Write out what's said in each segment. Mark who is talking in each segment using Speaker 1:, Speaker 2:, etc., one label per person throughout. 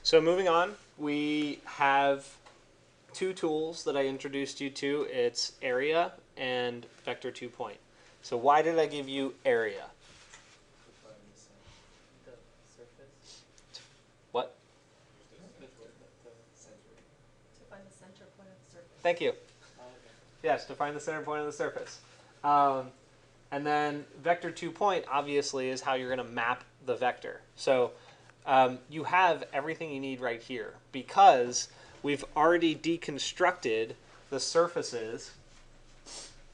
Speaker 1: So moving on, we have two tools that I introduced you to. It's area and vector 2-point. So why did I give you area?
Speaker 2: The surface.
Speaker 1: What?
Speaker 3: To find the center point of the surface.
Speaker 1: Thank you.
Speaker 2: Oh, okay.
Speaker 1: Yes, to find the center point of the surface. And then vector 2-point obviously is how you're going to map the vector. So you have everything you need right here because we've already deconstructed the surfaces.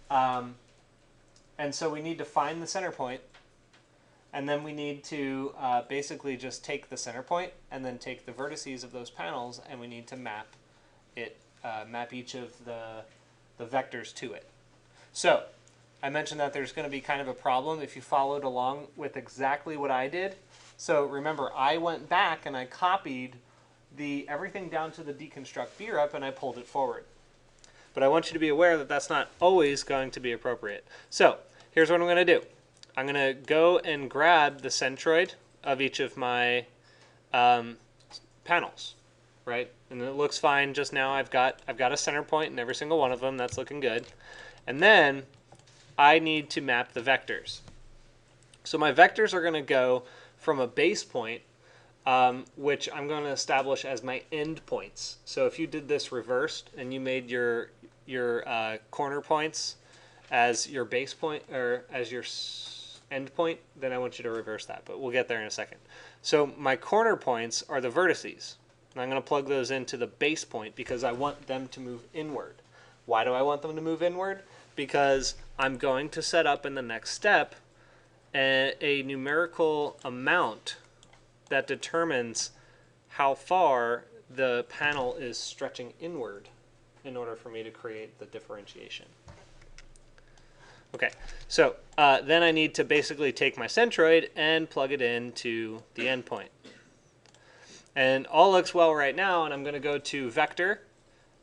Speaker 1: And so we need to find the center point, and then we need to basically just take the center point and then take the vertices of those panels, and we need to map it, map each of the vectors to it. So I mentioned that there's going to be kind of a problem if you followed along with exactly what I did. So remember, I went back and I copied everything down to the deconstruct BREP and I pulled it forward. But I want you to be aware that that's not always going to be appropriate. So here's what I'm going to do. I'm going to go and grab the centroid of each of my panels, right? And it looks fine just now. I've got a center point in every single one of them. That's looking good. And then I need to map the vectors. So my vectors are going to go from a base point, which I'm going to establish as my end points. So if you did this reversed and you made your corner points as your base point or as your end point, then I want you to reverse that. But we'll get there in a second. So my corner points are the vertices. And I'm going to plug those into the base point because I want them to move inward. Why do I want them to move inward? Because I'm going to set up in the next step a numerical amount that determines how far the panel is stretching inward in order for me to create the differentiation. Okay, so then I need to basically take my centroid and plug it into the endpoint. And all looks well right now, and I'm going to go to Vector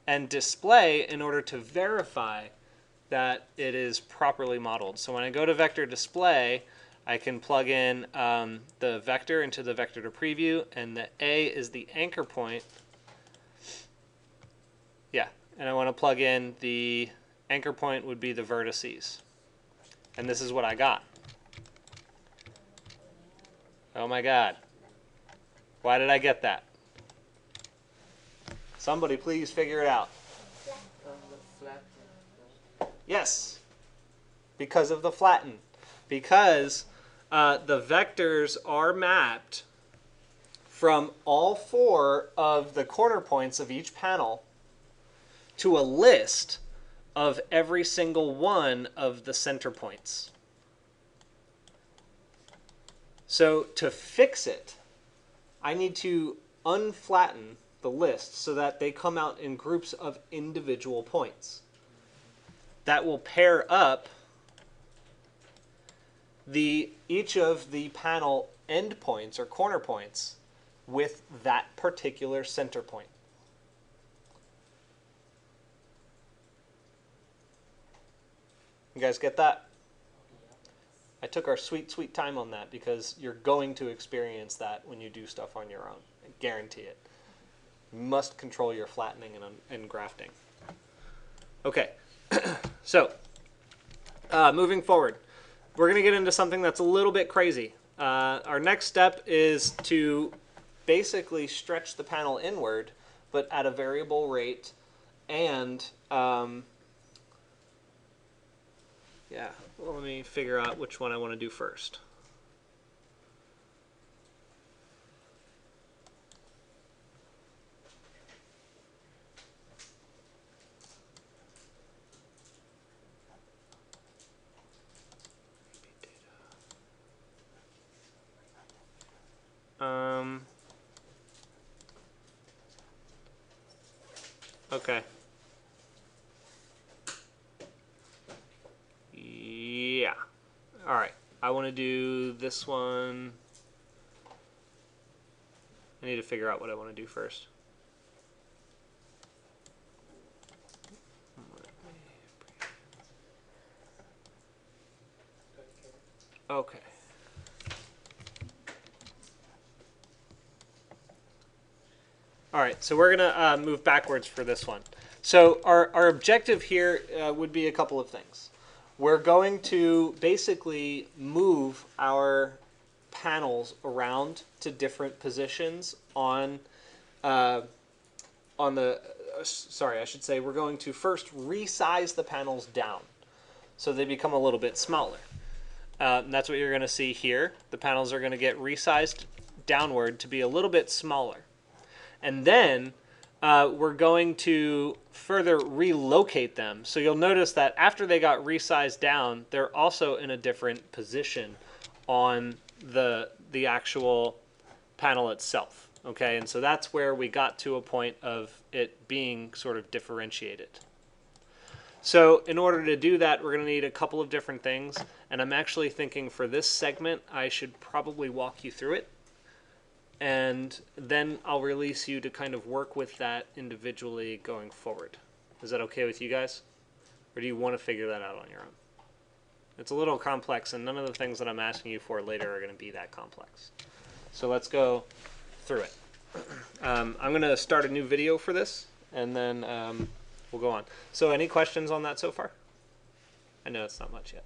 Speaker 1: and Display in order to verify that it is properly modeled. So when I go to Vector Display, I can plug in the vector into the vector to preview, and the A is the anchor point. Yeah, and I want to plug in the anchor point would be the vertices. And this is what I got. Oh my God. Why did I get that? Somebody please figure it out.
Speaker 2: The flat.
Speaker 1: Yes, because of the flatten. Because the vectors are mapped from all four of the corner points of each panel to a list of every single one of the center points. So to fix it, I need to unflatten the list so that they come out in groups of individual points. That will pair up each of the panel endpoints or corner points with that particular center point. You guys get that? I took our sweet, sweet time on that because you're going to experience that when you do stuff on your own. I guarantee it. You must control your flattening and grafting. Okay, so moving forward, we're going to get into something that's a little bit crazy. Our next step is to basically stretch the panel inward, but at a variable rate, and yeah, well, let me figure out which one I want to do first. Okay. Yeah. All right. I want to do this one. I need to figure out what I want to do first. Okay. All right, so we're going to move backwards for this one. So our objective here would be a couple of things. We're going to basically move our panels around to different positions on the, sorry, I should say we're going to first resize the panels down so they become a little bit smaller. That's what you're going to see here. The panels are going to get resized downward to be a little bit smaller. And then we're going to further relocate them. So you'll notice that after they got resized down, they're also in a different position on the actual panel itself. Okay, and so that's where we got to a point of it being sort of differentiated. So in order to do that, we're going to need a couple of different things. And I'm actually thinking for this segment, I should probably walk you through it. And then I'll release you to kind of work with that individually going forward. Is that okay with you guys? Or do you want to figure that out on your own? It's a little complex, and none of the things that I'm asking you for later are going to be that complex. So let's go through it. I'm going to start a new video for this, and then we'll go on. So any questions on that so far? I know it's not much yet.